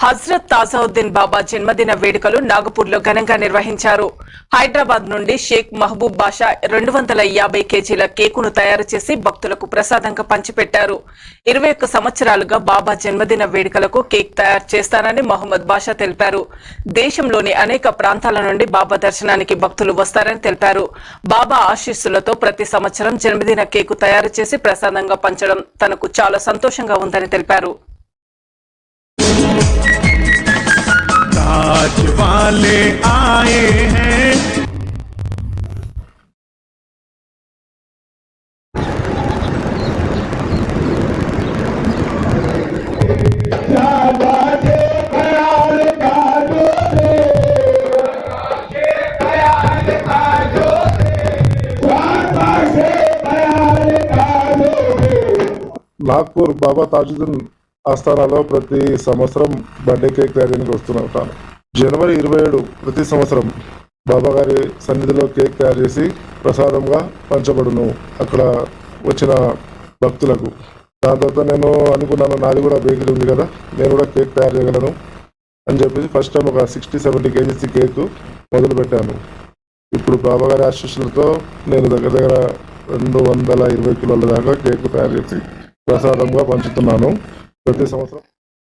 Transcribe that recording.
హజ్రత్ తాజావుద్దీన్ బాబా జన్మదిన వేడుకలు నాగపూర్లో ఘనంగా నిర్వహించారు. హైదరాబాద్ నుండి షేక్ మహబూబ్ బాషా 250 కేజీల కేకును తయారు చేసి భక్తులకు ప్రసాదంగా పంచిపెట్టారు. 21 సంవత్సరాలుగా బాబా జన్మదిన వేడుకలకు కేక్ తయారు చేస్తానని మహమ్మద్ బాషా తెలిపారు. దేశంలోని అనేక ప్రాంతాల నుండి బాబా దర్శనానికి భక్తులు వస్తారని తెలిపారు. బాబా ఆశీస్సులతో ప్రతి సంవత్సరం జన్మదిన కేకు తయారు చేసి ప్రసాదంగా పంచడం తనకు చాలా సంతోషంగా ఉందని తెలిపారు. आज वाले आए हैं నాగ్పూర్ బాబా తాజుద్దీన్ ఆస్థానాలో ప్రతి సంవత్సరం బర్త్డే కేక్ తయారీకి వస్తుంటాను. జనవరి 27 ప్రతి సంవత్సరం బాబా గారి సన్నిధిలో కేక్ తయారు చేసి ప్రసాదంగా పంచబడును అక్కడ వచ్చిన భక్తులకు. దాని తర్వాత నేను అనుకున్నాను, నాది కూడా బేకరీ ఉంది కదా, నేను కూడా కేక్ తయారు చేయగలను అని చెప్పేసి ఫస్ట్ టైం ఒక 60-70 కేజీస్ కేక్ మొదలుపెట్టాను. ఇప్పుడు బాబా గారి ఆశీస్సులతో నేను దగ్గర 220 కిలోల దాకా కేక్ తయారు చేసి ప్రసాదంగా పంచుతున్నాను ప్రతి సంవత్సరం.